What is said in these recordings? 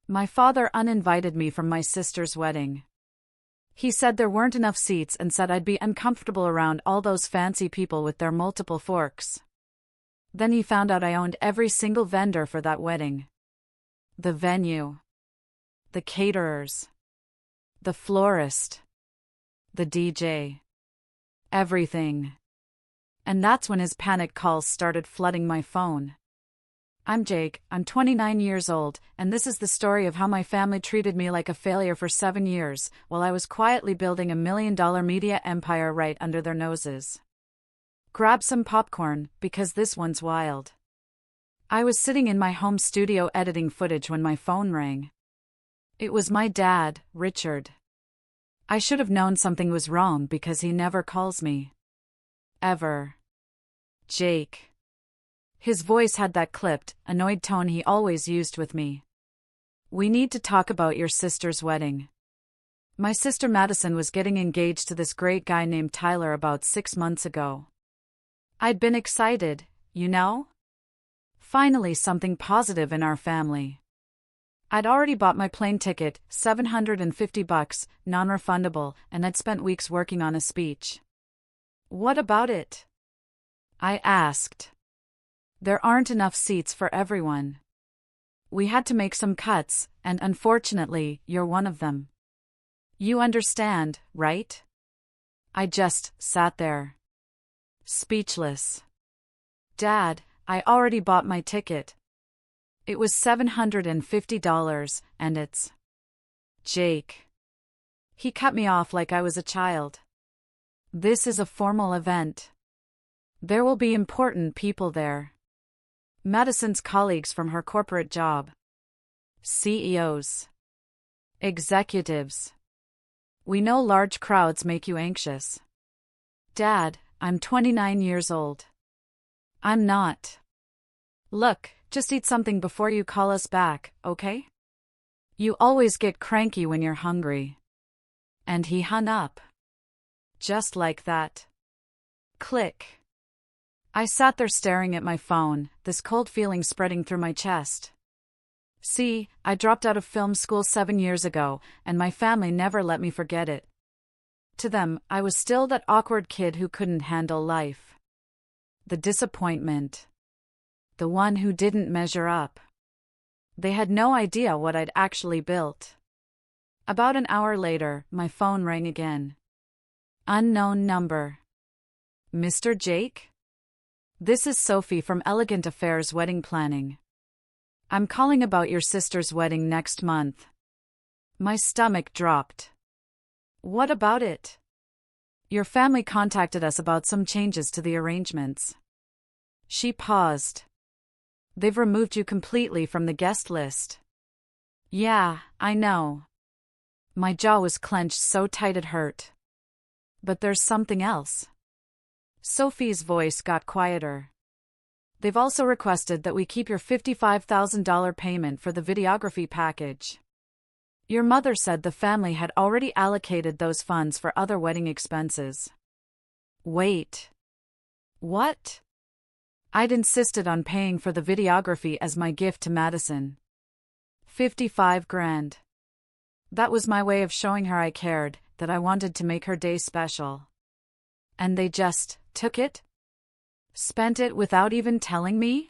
My father uninvited me from my sister's wedding. He said there weren't enough seats and said I'd be uncomfortable around all those fancy people with their multiple forks. Then he found out I owned every single vendor for that wedding. The venue. The caterers. The florist. The DJ. Everything. And that's when his panic calls started flooding my phone. I'm Jake, I'm 29 years old, and this is the story of how my family treated me like a failure for 7 years, while I was quietly building a $1 million media empire right under their noses. Grab some popcorn, because this one's wild. I was sitting in my home studio editing footage when my phone rang. It was my dad, Richard. I should have known something was wrong because he never calls me. Ever. Jake. His voice had that clipped, annoyed tone he always used with me. We need to talk about your sister's wedding. My sister Madison was getting engaged to this great guy named Tyler about 6 months ago. I'd been excited, you know? Finally something positive in our family. I'd already bought my plane ticket, $750, non-refundable, and I'd spent weeks working on a speech. What about it? I asked. There aren't enough seats for everyone. We had to make some cuts, and unfortunately, you're one of them. You understand, right? I just sat there. Speechless. Dad, I already bought my ticket. It was $750, and it's... Jake. He cut me off like I was a child. This is a formal event. There will be important people there. Madison's colleagues from her corporate job. CEOs. Executives. We know large crowds make you anxious. Dad, I'm 29 years old. I'm not. Look, just eat something before you call us back, okay? You always get cranky when you're hungry. And he hung up. Just like that. Click. I sat there staring at my phone, this cold feeling spreading through my chest. See, I dropped out of film school 7 years ago, and my family never let me forget it. To them, I was still that awkward kid who couldn't handle life. The disappointment. The one who didn't measure up. They had no idea what I'd actually built. About an hour later, my phone rang again. Unknown number. Mr. Jake? This is Sophie from Elegant Affairs Wedding Planning. I'm calling about your sister's wedding next month. My stomach dropped. What about it? Your family contacted us about some changes to the arrangements. She paused. They've removed you completely from the guest list. Yeah, I know. My jaw was clenched so tight it hurt. But there's something else. Sophie's voice got quieter. They've also requested that we keep your $55,000 payment for the videography package. Your mother said the family had already allocated those funds for other wedding expenses. Wait. What? I'd insisted on paying for the videography as my gift to Madison. 55 grand. That was my way of showing her I cared, that I wanted to make her day special. And they just took it? Spent it without even telling me?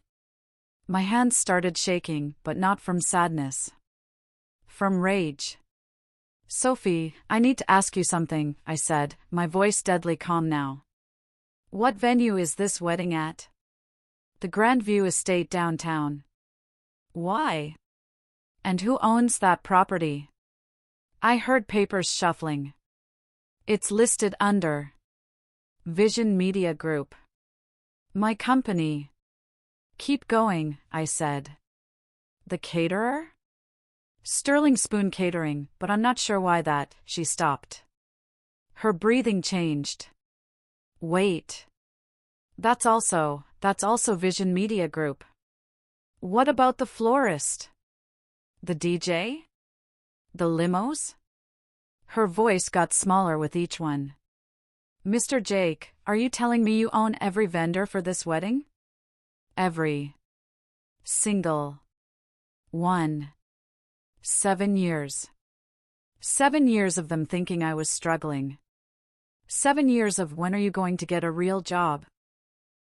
My hands started shaking, but not from sadness. From rage. Sophie, I need to ask you something, I said, my voice deadly calm now. What venue is this wedding at? The Grandview Estate downtown. Why? And who owns that property? I heard papers shuffling. It's listed under Vision Media Group. My company. Keep going, I said. The caterer? Sterling Spoon Catering, but I'm not sure why that. She stopped. Her breathing changed. Wait. That's also Vision Media Group. What about the florist? The DJ? The limos? Her voice got smaller with each one. Mr. Jake, are you telling me you own every vendor for this wedding? Every single one. 7 years. 7 years of them thinking I was struggling. 7 years of when are you going to get a real job?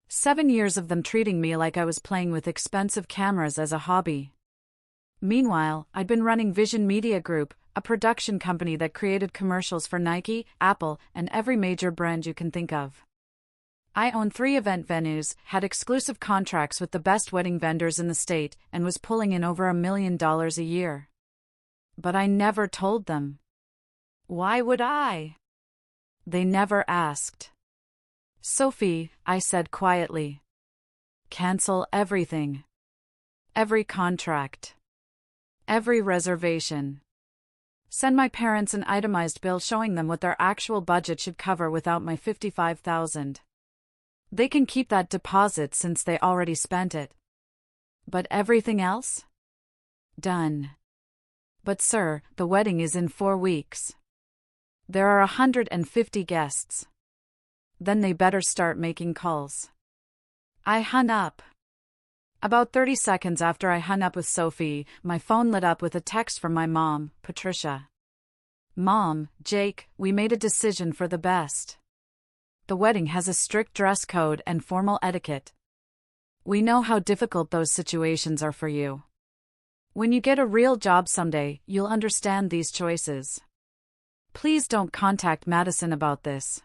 7 years of them treating me like I was playing with expensive cameras as a hobby. Meanwhile, I'd been running Vision Media Group, a production company that created commercials for Nike, Apple, and every major brand you can think of. I owned 3 event venues, had exclusive contracts with the best wedding vendors in the state, and was pulling in over $1 million a year. But I never told them. Why would I? They never asked. Sophie, I said quietly. Cancel everything. Every contract. Every reservation. Send my parents an itemized bill showing them what their actual budget should cover without my $55,000. They can keep that deposit since they already spent it. But everything else? Done. But sir, the wedding is in 4 weeks. There are 150 guests. Then they better start making calls. I hung up. About 30 seconds after I hung up with Sophie, my phone lit up with a text from my mom, Patricia. Mom, Jake, we made a decision for the best. The wedding has a strict dress code and formal etiquette. We know how difficult those situations are for you. When you get a real job someday, you'll understand these choices. Please don't contact Madison about this.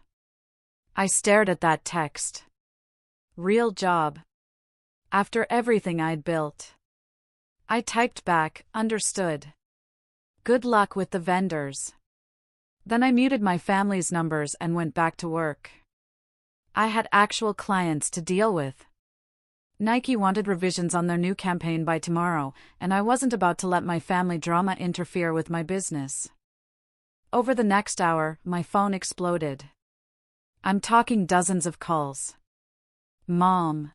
I stared at that text. Real job. After everything I'd built. I typed back, understood. Good luck with the vendors. Then I muted my family's numbers and went back to work. I had actual clients to deal with. Nike wanted revisions on their new campaign by tomorrow, and I wasn't about to let my family drama interfere with my business. Over the next hour, my phone exploded. I'm talking dozens of calls. Mom.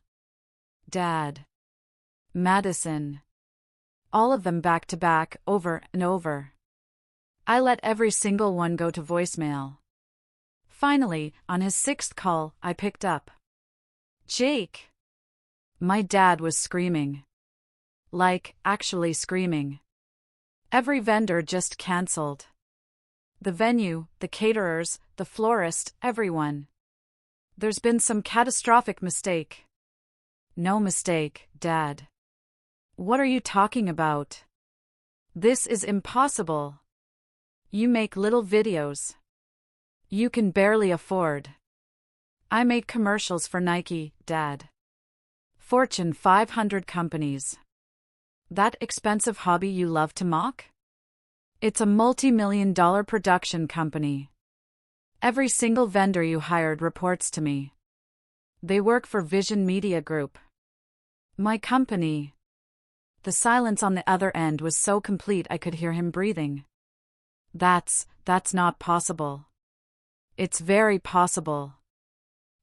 Dad. Madison. All of them back to back, over and over. I let every single one go to voicemail. Finally, on his 6th call, I picked up. Jake. My dad was screaming. Like, actually screaming. Every vendor just canceled. The venue, the caterers, the florist, everyone. There's been some catastrophic mistake. No mistake, Dad. What are you talking about? This is impossible. You make little videos. You can barely afford. I make commercials for Nike, Dad. Fortune 500 companies. That expensive hobby you love to mock? It's a multi-million-dollar production company. Every single vendor you hired reports to me. They work for Vision Media Group. My company. The silence on the other end was so complete I could hear him breathing. That's not possible. It's very possible.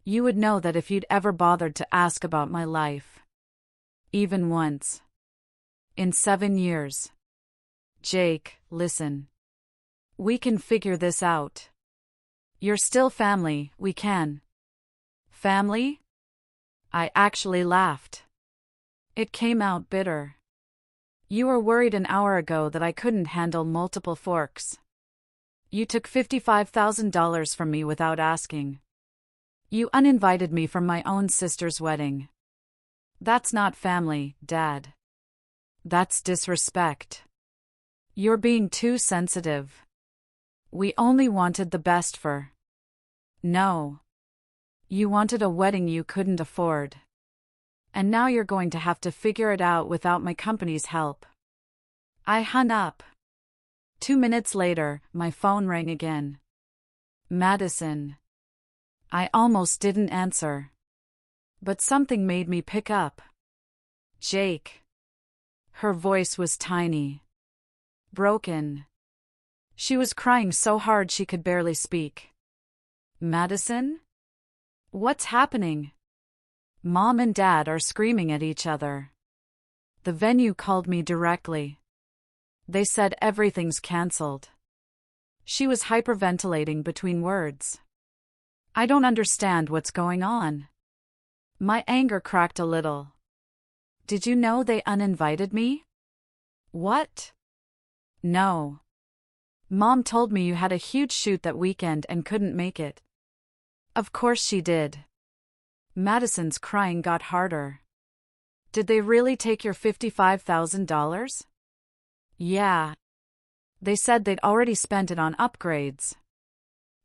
You would know that if you'd ever bothered to ask about my life. Even once. In 7 years. Jake, listen. We can figure this out. You're still family, we can. Family? I actually laughed. It came out bitter. You were worried an hour ago that I couldn't handle multiple forks. You took $55,000 from me without asking. You uninvited me from my own sister's wedding. That's not family, Dad. That's disrespect. You're being too sensitive. We only wanted the best for. No. You wanted a wedding you couldn't afford. And now you're going to have to figure it out without my company's help. I hung up. 2 minutes later, my phone rang again. Madison. I almost didn't answer. But something made me pick up. Jake. Her voice was tiny. Broken. She was crying so hard she could barely speak. Madison? What's happening? Mom and Dad are screaming at each other. The venue called me directly. They said everything's canceled. She was hyperventilating between words. I don't understand what's going on. My anger cracked a little. Did you know they uninvited me? What? No. Mom told me you had a huge shoot that weekend and couldn't make it. Of course she did. Madison's crying got harder. Did they really take your $55,000? Yeah. They said they'd already spent it on upgrades.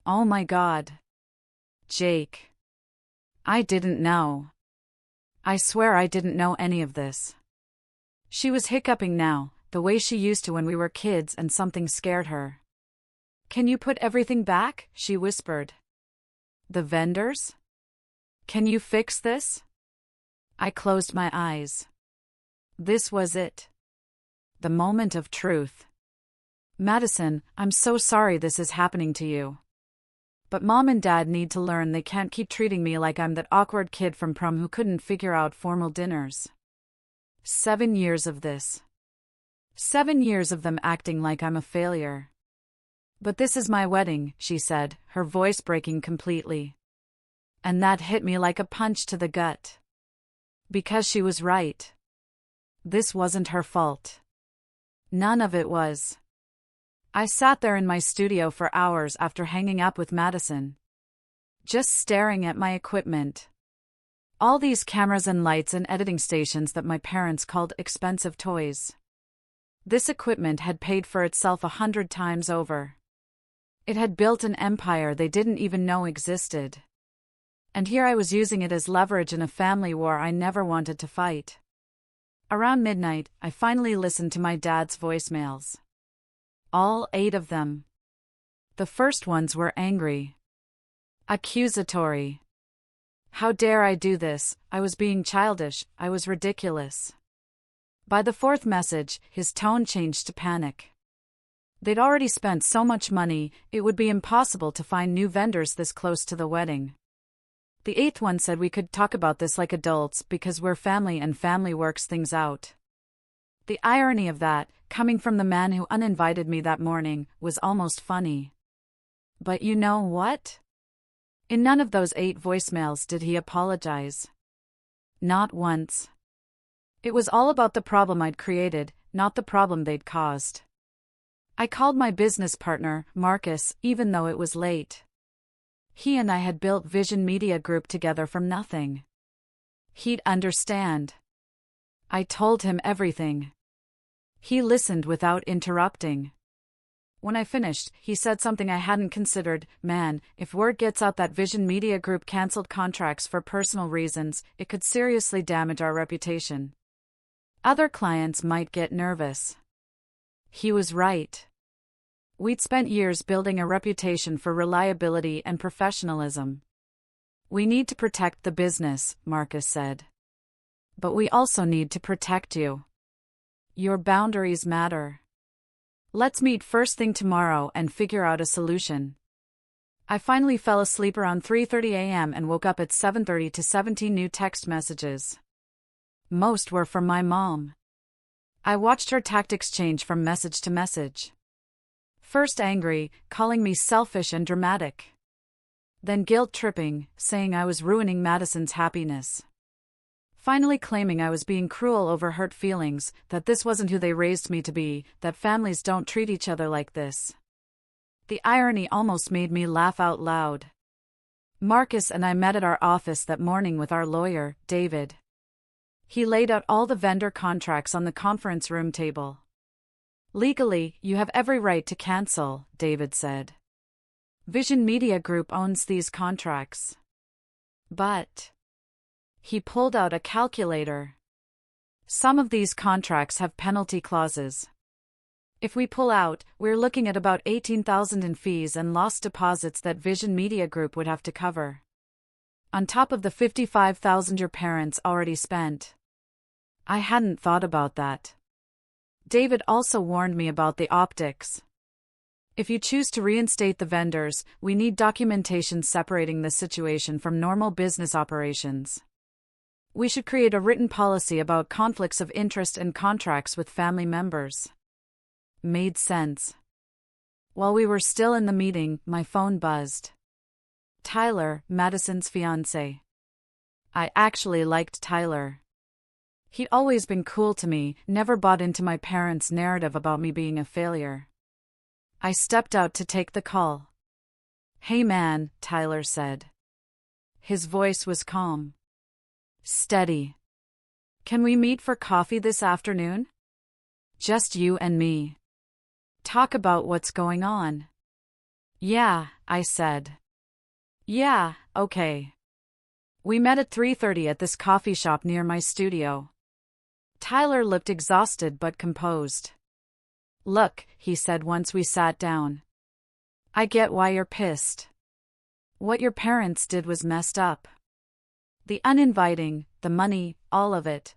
Oh my God. Jake. I didn't know. I swear I didn't know any of this. She was hiccuping now, the way she used to when we were kids and something scared her. Can you put everything back? She whispered. The vendors? Can you fix this? I closed my eyes. This was it. The moment of truth. Madison, I'm so sorry this is happening to you. But Mom and Dad need to learn they can't keep treating me like I'm that awkward kid from prom who couldn't figure out formal dinners. 7 years of this. 7 years of them acting like I'm a failure. But this is my wedding, she said, her voice breaking completely. And that hit me like a punch to the gut. Because she was right. This wasn't her fault. None of it was. I sat there in my studio for hours after hanging up with Madison. Just staring at my equipment. All these cameras and lights and editing stations that my parents called expensive toys. This equipment had paid for itself 100 times over. It had built an empire they didn't even know existed. And here I was using it as leverage in a family war I never wanted to fight. Around midnight, I finally listened to my dad's voicemails. All 8 of them. The first ones were angry. Accusatory. How dare I do this? I was being childish, I was ridiculous. By the 4th message, his tone changed to panic. They'd already spent so much money, it would be impossible to find new vendors this close to the wedding. The 8th one said we could talk about this like adults because we're family and family works things out. The irony of that, coming from the man who uninvited me that morning, was almost funny. But you know what? In none of those 8 voicemails did he apologize. Not once. It was all about the problem I'd created, not the problem they'd caused. I called my business partner, Marcus, even though it was late. He and I had built Vision Media Group together from nothing. He'd understand. I told him everything. He listened without interrupting. When I finished, he said something I hadn't considered. Man, if word gets out that Vision Media Group canceled contracts for personal reasons, it could seriously damage our reputation. Other clients might get nervous. He was right. We'd spent years building a reputation for reliability and professionalism. We need to protect the business, Marcus said. But we also need to protect you. Your boundaries matter. Let's meet first thing tomorrow and figure out a solution. I finally fell asleep around 3:30 a.m. and woke up at 7:30 to 17 new text messages. Most were from my mom. I watched her tactics change from message to message. First angry, calling me selfish and dramatic. Then guilt-tripping, saying I was ruining Madison's happiness. Finally claiming I was being cruel over hurt feelings, that this wasn't who they raised me to be, that families don't treat each other like this. The irony almost made me laugh out loud. Marcus and I met at our office that morning with our lawyer, David. He laid out all the vendor contracts on the conference room table. Legally, you have every right to cancel, David said. Vision Media Group owns these contracts. But he pulled out a calculator. Some of these contracts have penalty clauses. If we pull out, we're looking at about $18,000 in fees and lost deposits that Vision Media Group would have to cover. On top of the $55,000 your parents already spent. I hadn't thought about that. David also warned me about the optics. If you choose to reinstate the vendors, we need documentation separating this situation from normal business operations. We should create a written policy about conflicts of interest and contracts with family members. Made sense. While we were still in the meeting, my phone buzzed. Tyler, Madison's fiancé. I actually liked Tyler. He'd always been cool to me, never bought into my parents' narrative about me being a failure. I stepped out to take the call. "Hey man," Tyler said. His voice was calm. "Steady. Can we meet for coffee this afternoon? Just you and me. Talk about what's going on." "Yeah," I said. "Yeah, okay." We met at 3:30 at this coffee shop near my studio. Tyler looked exhausted but composed. "Look," he said once we sat down. "I get why you're pissed. What your parents did was messed up. The uninviting, the money, all of it."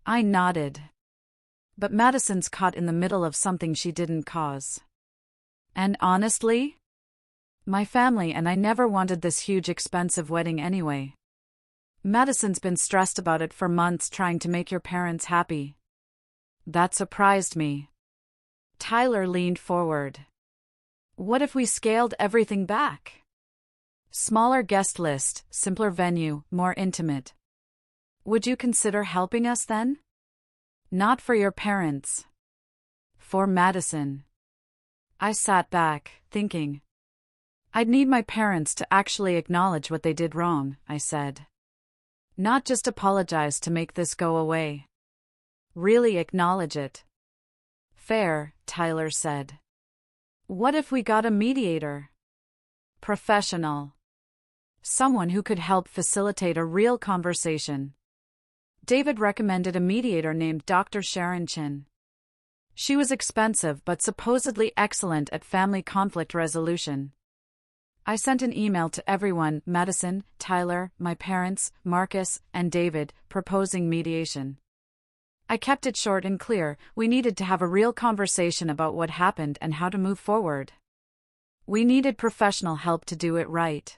I nodded. "But Madison's caught in the middle of something she didn't cause. And honestly, my family and I never wanted this huge expensive wedding anyway. Madison's been stressed about it for months trying to make your parents happy." That surprised me. Tyler leaned forward. "What if we scaled everything back? Smaller guest list, simpler venue, more intimate. Would you consider helping us then? Not for your parents. For Madison." I sat back, thinking. "I'd need my parents to actually acknowledge what they did wrong," I said. "Not just apologize to make this go away. Really acknowledge it." "Fair," Tyler said. "What if we got a mediator? Professional. Someone who could help facilitate a real conversation." David recommended a mediator named Dr. Sharon Chin. She was expensive but supposedly excellent at family conflict resolution. I sent an email to everyone, Madison, Tyler, my parents, Marcus, and David, proposing mediation. I kept it short and clear. We needed to have a real conversation about what happened and how to move forward. We needed professional help to do it right.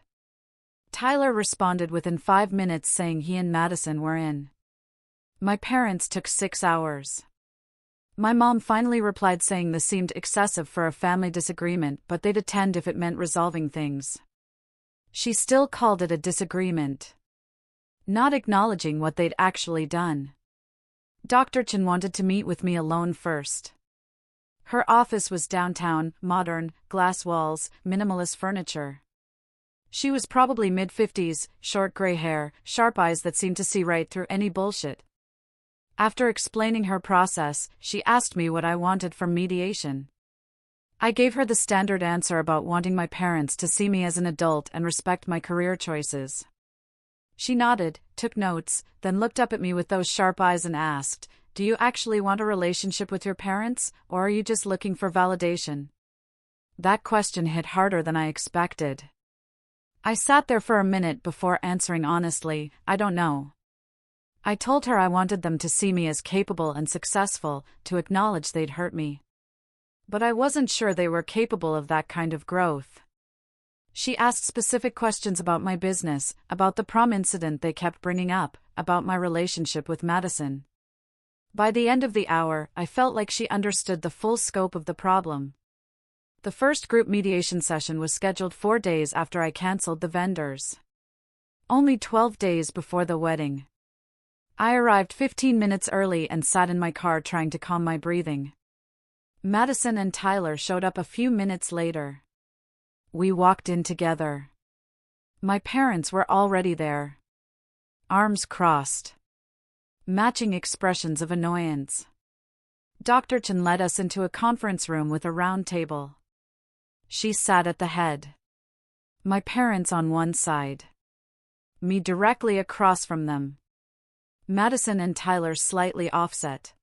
Tyler responded within 5 minutes saying he and Madison were in. My parents took 6 hours. My mom finally replied saying this seemed excessive for a family disagreement, but they'd attend if it meant resolving things. She still called it a disagreement, not acknowledging what they'd actually done. Dr. Chin wanted to meet with me alone first. Her office was downtown, modern, glass walls, minimalist furniture. She was probably mid-50s, short gray hair, sharp eyes that seemed to see right through any bullshit. After explaining her process, she asked me what I wanted from mediation. I gave her the standard answer about wanting my parents to see me as an adult and respect my career choices. She nodded, took notes, then looked up at me with those sharp eyes and asked, "Do you actually want a relationship with your parents, or are you just looking for validation?" That question hit harder than I expected. I sat there for a minute before answering honestly, "I don't know." I told her I wanted them to see me as capable and successful, to acknowledge they'd hurt me. But I wasn't sure they were capable of that kind of growth. She asked specific questions about my business, about the prom incident they kept bringing up, about my relationship with Madison. By the end of the hour, I felt like she understood the full scope of the problem. The first group mediation session was scheduled 4 days after I canceled the vendors. Only 12 days before the wedding. I arrived 15 minutes early and sat in my car trying to calm my breathing. Madison and Tyler showed up a few minutes later. We walked in together. My parents were already there. Arms crossed. Matching expressions of annoyance. Dr. Chen led us into a conference room with a round table. She sat at the head. My parents on one side. Me directly across from them. Madison and Tyler slightly offset.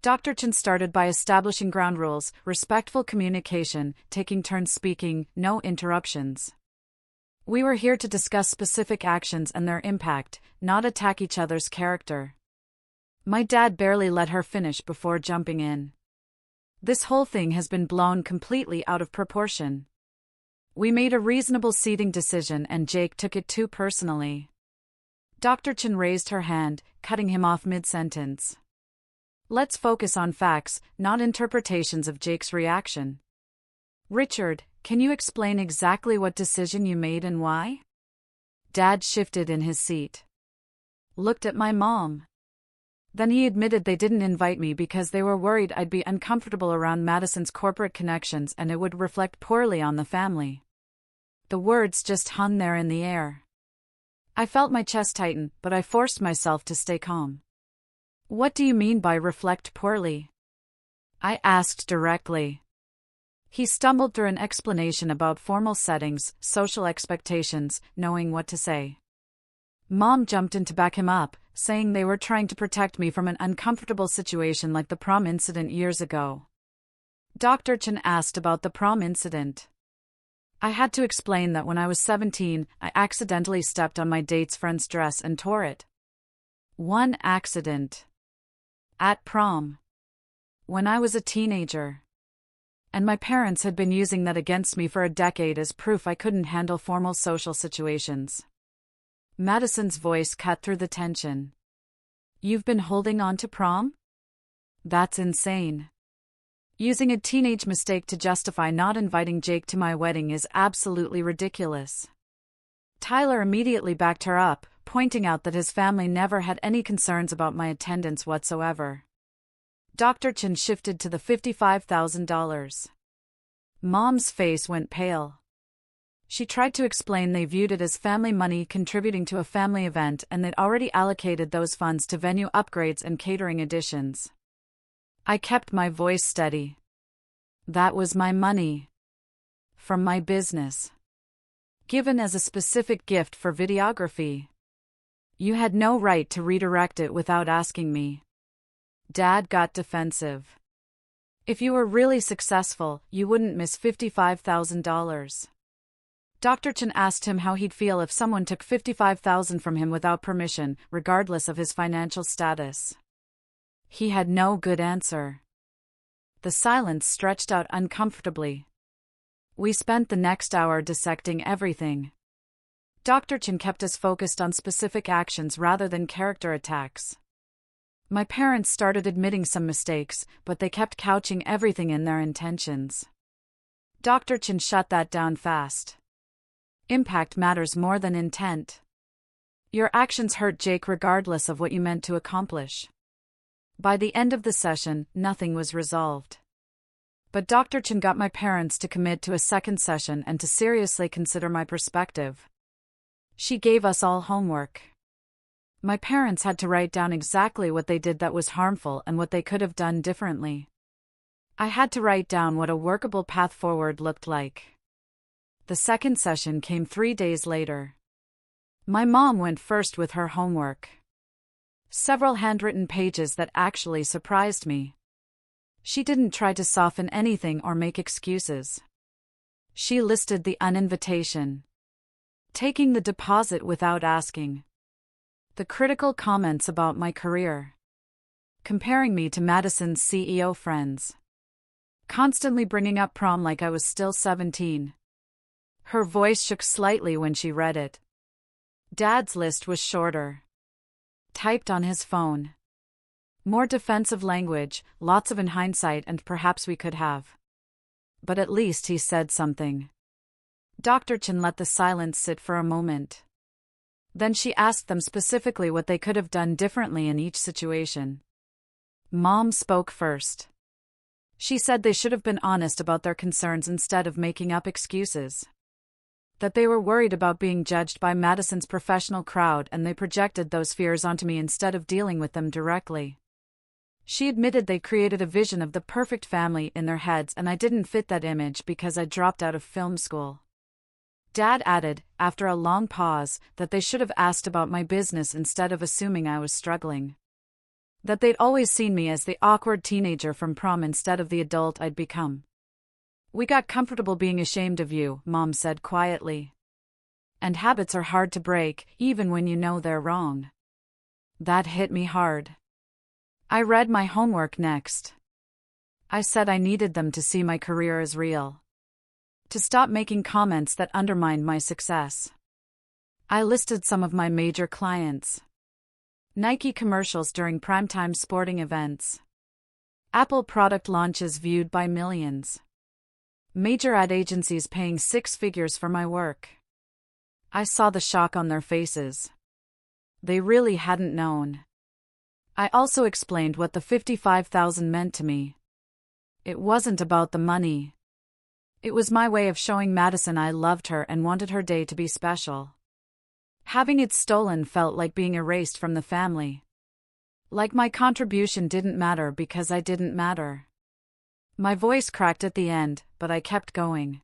Dr. Chen started by establishing ground rules, respectful communication, taking turns speaking, no interruptions. We were here to discuss specific actions and their impact, not attack each other's character. My dad barely let her finish before jumping in. This whole thing has been blown completely out of proportion. We made a reasonable seating decision and Jake took it too personally. Dr. Chen raised her hand, cutting him off mid-sentence. Let's focus on facts, not interpretations of Jake's reaction. Richard, can you explain exactly what decision you made and why? Dad shifted in his seat. Looked at my mom. Then he admitted they didn't invite me because they were worried I'd be uncomfortable around Madison's corporate connections and it would reflect poorly on the family. The words just hung there in the air. I felt my chest tighten, but I forced myself to stay calm. What do you mean by reflect poorly? I asked directly. He stumbled through an explanation about formal settings, social expectations, knowing what to say. Mom jumped in to back him up, saying they were trying to protect me from an uncomfortable situation like the prom incident years ago. Dr. Chen asked about the prom incident. I had to explain that when I was 17, I accidentally stepped on my date's friend's dress and tore it. One accident. At prom. When I was a teenager. And my parents had been using that against me for a decade as proof I couldn't handle formal social situations. Madison's voice cut through the tension. You've been holding on to prom? That's insane. Using a teenage mistake to justify not inviting Jake to my wedding is absolutely ridiculous. Tyler immediately backed her up, pointing out that his family never had any concerns about my attendance whatsoever. Dr. Chen shifted to the $55,000. Mom's face went pale. She tried to explain they viewed it as family money contributing to a family event and they'd already allocated those funds to venue upgrades and catering additions. I kept my voice steady. That was my money. From my business. Given as a specific gift for videography. You had no right to redirect it without asking me. Dad got defensive. If you were really successful, you wouldn't miss $55,000. Dr. Chen asked him how he'd feel if someone took $55,000 from him without permission, regardless of his financial status. He had no good answer. The silence stretched out uncomfortably. We spent the next hour dissecting everything. Dr. Chen kept us focused on specific actions rather than character attacks. My parents started admitting some mistakes, but they kept couching everything in their intentions. Dr. Chen shut that down fast. Impact matters more than intent. Your actions hurt Jake regardless of what you meant to accomplish. By the end of the session, nothing was resolved. But Dr. Chen got my parents to commit to a second session and to seriously consider my perspective. She gave us all homework. My parents had to write down exactly what they did that was harmful and what they could have done differently. I had to write down what a workable path forward looked like. The second session came 3 days later. My mom went first with her homework. Several handwritten pages that actually surprised me. She didn't try to soften anything or make excuses. She listed the uninvitation. Taking the deposit without asking. The critical comments about my career. Comparing me to Madison's CEO friends. Constantly bringing up prom like I was still 17. Her voice shook slightly when she read it. Dad's list was shorter. Typed on his phone. More defensive language, lots of in hindsight and perhaps we could have. But at least he said something. Dr. Chen let the silence sit for a moment. Then she asked them specifically what they could have done differently in each situation. Mom spoke first. She said they should have been honest about their concerns instead of making up excuses. That they were worried about being judged by Madison's professional crowd and they projected those fears onto me instead of dealing with them directly. She admitted they created a vision of the perfect family in their heads and I didn't fit that image because I dropped out of film school. Dad added, after a long pause, that they should have asked about my business instead of assuming I was struggling. That they'd always seen me as the awkward teenager from prom instead of the adult I'd become. We got comfortable being ashamed of you, Mom said quietly. And habits are hard to break, even when you know they're wrong. That hit me hard. I read my homework next. I said I needed them to see my career as real. To stop making comments that undermined my success. I listed some of my major clients. Nike commercials during primetime sporting events. Apple product launches viewed by millions. Major ad agencies paying 6 figures for my work. I saw the shock on their faces. They really hadn't known. I also explained what the $55,000 meant to me. It wasn't about the money. It was my way of showing Madison I loved her and wanted her day to be special. Having it stolen felt like being erased from the family. Like my contribution didn't matter because I didn't matter. My voice cracked at the end, but I kept going.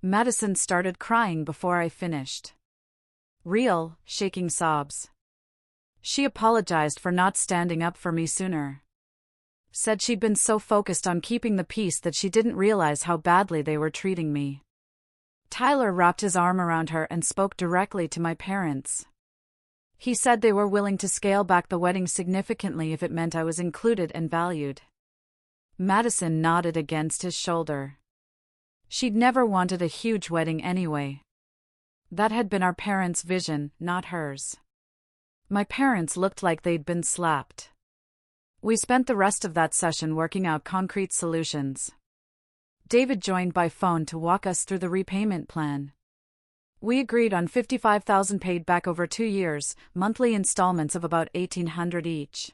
Madison started crying before I finished. Real, shaking sobs. She apologized for not standing up for me sooner. Said she'd been so focused on keeping the peace that she didn't realize how badly they were treating me. Tyler wrapped his arm around her and spoke directly to my parents. He said they were willing to scale back the wedding significantly if it meant I was included and valued. Madison nodded against his shoulder. She'd never wanted a huge wedding anyway. That had been our parents' vision, not hers. My parents looked like they'd been slapped. We spent the rest of that session working out concrete solutions. David joined by phone to walk us through the repayment plan. We agreed on $55,000 paid back over 2 years, monthly installments of about $1,800 each.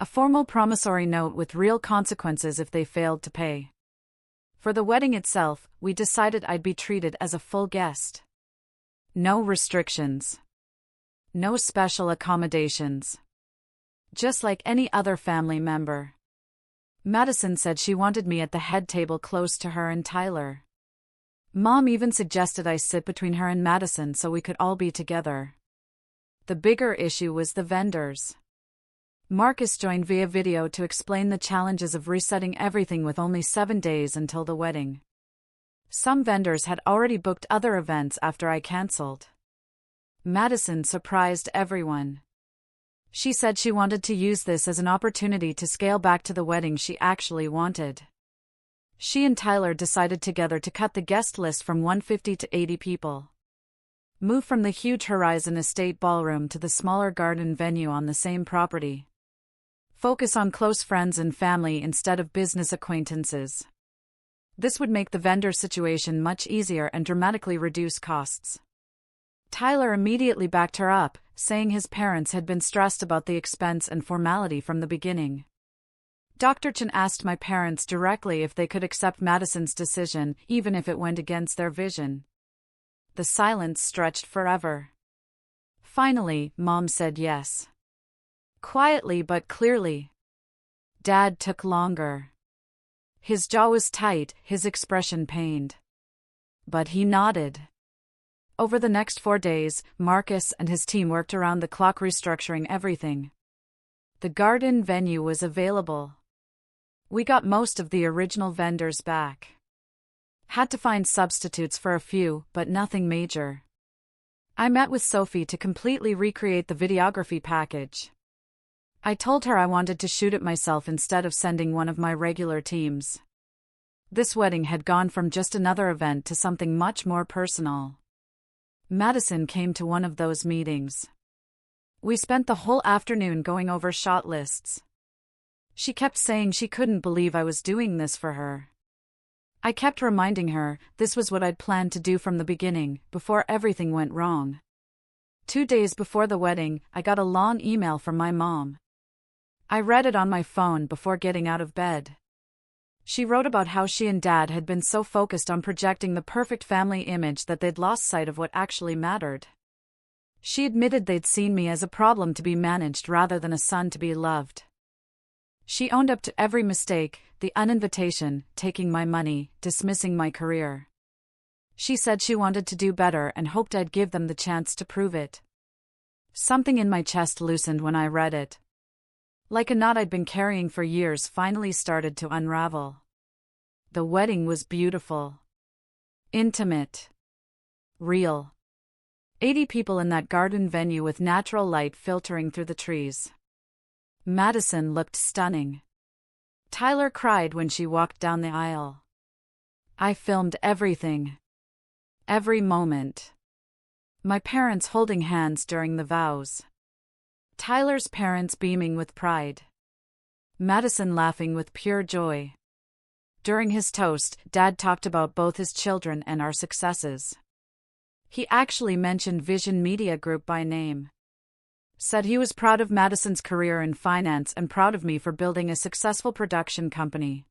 A formal promissory note with real consequences if they failed to pay. For the wedding itself, we decided I'd be treated as a full guest. No restrictions. No special accommodations. Just like any other family member. Madison said she wanted me at the head table close to her and Tyler. Mom even suggested I sit between her and Madison so we could all be together. The bigger issue was the vendors. Marcus joined via video to explain the challenges of resetting everything with only 7 days until the wedding. Some vendors had already booked other events after I canceled. Madison surprised everyone. She said she wanted to use this as an opportunity to scale back to the wedding she actually wanted. She and Tyler decided together to cut the guest list from 150 to 80 people. Move from the huge Horizon Estate ballroom to the smaller garden venue on the same property. Focus on close friends and family instead of business acquaintances. This would make the vendor situation much easier and dramatically reduce costs. Tyler immediately backed her up, saying his parents had been stressed about the expense and formality from the beginning. Dr. Chen asked my parents directly if they could accept Madison's decision, even if it went against their vision. The silence stretched forever. Finally, Mom said yes. Quietly but clearly. Dad took longer. His jaw was tight, his expression pained. But he nodded. Over the next 4 days, Marcus and his team worked around the clock restructuring everything. The garden venue was available. We got most of the original vendors back. Had to find substitutes for a few, but nothing major. I met with Sophie to completely recreate the videography package. I told her I wanted to shoot it myself instead of sending one of my regular teams. This wedding had gone from just another event to something much more personal. Madison came to one of those meetings. We spent the whole afternoon going over shot lists. She kept saying she couldn't believe I was doing this for her. I kept reminding her this was what I'd planned to do from the beginning, before everything went wrong. 2 days before the wedding, I got a long email from my mom. I read it on my phone before getting out of bed. She wrote about how she and Dad had been so focused on projecting the perfect family image that they'd lost sight of what actually mattered. She admitted they'd seen me as a problem to be managed rather than a son to be loved. She owned up to every mistake, the uninvitation, taking my money, dismissing my career. She said she wanted to do better and hoped I'd give them the chance to prove it. Something in my chest loosened when I read it. Like a knot I'd been carrying for years finally started to unravel. The wedding was beautiful. Intimate. Real. 80 people in that garden venue with natural light filtering through the trees. Madison looked stunning. Tyler cried when she walked down the aisle. I filmed everything. Every moment. My parents holding hands during the vows. Tyler's parents beaming with pride. Madison laughing with pure joy. During his toast, Dad talked about both his children and our successes. He actually mentioned Vision Media Group by name. Said he was proud of Madison's career in finance and proud of me for building a successful production company.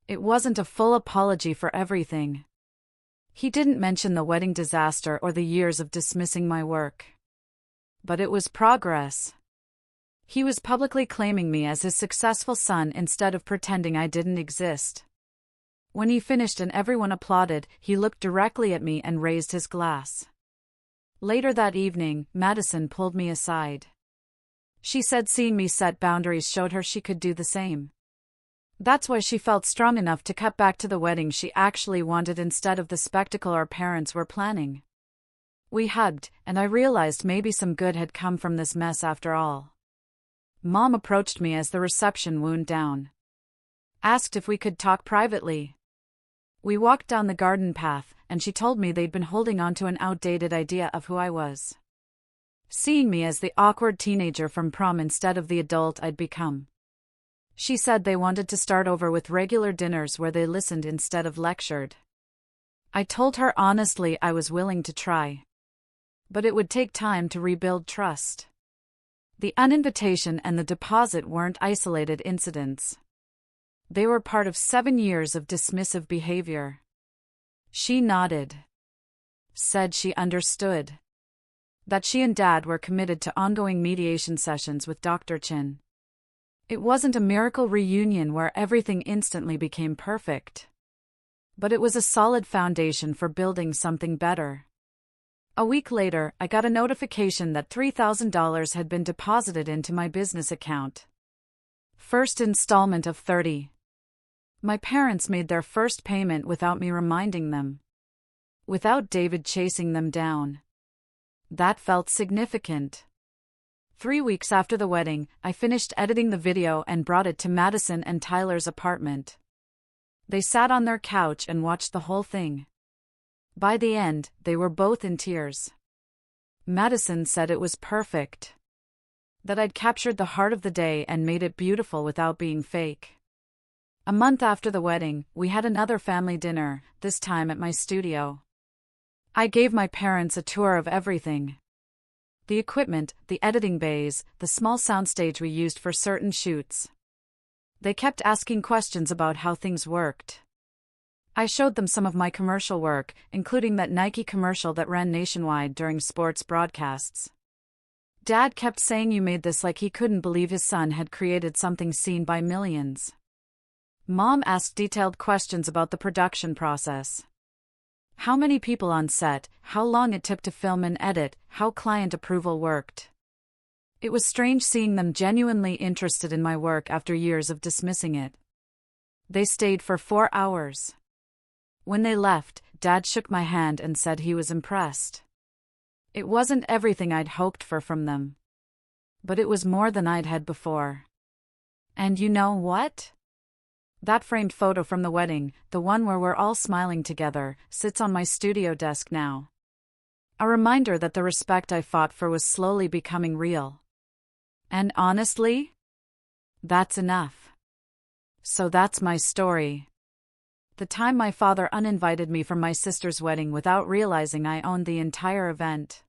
It wasn't a full apology for everything. He didn't mention the wedding disaster or the years of dismissing my work. But it was progress. He was publicly claiming me as his successful son instead of pretending I didn't exist. When he finished and everyone applauded, he looked directly at me and raised his glass. Later that evening, Madison pulled me aside. She said seeing me set boundaries showed her she could do the same. That's why she felt strong enough to cut back to the wedding she actually wanted instead of the spectacle our parents were planning. We hugged, and I realized maybe some good had come from this mess after all. Mom approached me as the reception wound down. Asked if we could talk privately. We walked down the garden path, and she told me they'd been holding on to an outdated idea of who I was. Seeing me as the awkward teenager from prom instead of the adult I'd become. She said they wanted to start over with regular dinners where they listened instead of lectured. I told her honestly I was willing to try. But it would take time to rebuild trust. The uninvitation and the deposit weren't isolated incidents. They were part of 7 years of dismissive behavior. She nodded. Said she understood. That she and Dad were committed to ongoing mediation sessions with Dr. Chin. It wasn't a miracle reunion where everything instantly became perfect. But it was a solid foundation for building something better. A week later, I got a notification that $3,000 had been deposited into my business account. First installment of 30. My parents made their first payment without me reminding them. Without David chasing them down. That felt significant. 3 weeks after the wedding, I finished editing the video and brought it to Madison and Tyler's apartment. They sat on their couch and watched the whole thing. By the end, they were both in tears. Madison said it was perfect. That I'd captured the heart of the day and made it beautiful without being fake. A month after the wedding, we had another family dinner, this time at my studio. I gave my parents a tour of everything. The equipment, the editing bays, the small soundstage we used for certain shoots. They kept asking questions about how things worked. I showed them some of my commercial work, including that Nike commercial that ran nationwide during sports broadcasts. Dad kept saying you made this like he couldn't believe his son had created something seen by millions. Mom asked detailed questions about the production process. How many people on set, how long it took to film and edit, how client approval worked. It was strange seeing them genuinely interested in my work after years of dismissing it. They stayed for 4 hours. When they left, Dad shook my hand and said he was impressed. It wasn't everything I'd hoped for from them. But it was more than I'd had before. And you know what? That framed photo from the wedding, the one where we're all smiling together, sits on my studio desk now. A reminder that the respect I fought for was slowly becoming real. And honestly, that's enough. So that's my story. The time my father uninvited me from my sister's wedding without realizing I owned the entire event.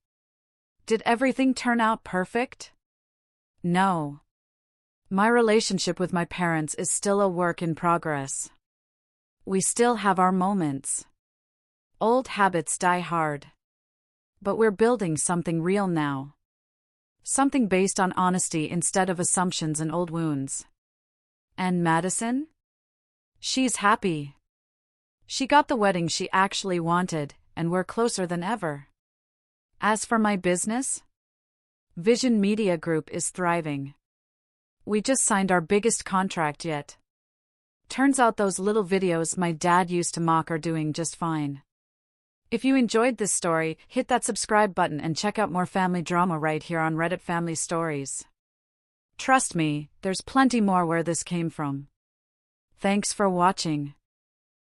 Did everything turn out perfect? No. My relationship with my parents is still a work in progress. We still have our moments. Old habits die hard. But we're building something real now. Something based on honesty instead of assumptions and old wounds. And Madison? She's happy. She got the wedding she actually wanted, and we're closer than ever. As for my business? Vision Media Group is thriving. We just signed our biggest contract yet. Turns out those little videos my dad used to mock are doing just fine. If you enjoyed this story, hit that subscribe button and check out more family drama right here on Reddit Family Stories. Trust me, there's plenty more where this came from. Thanks for watching.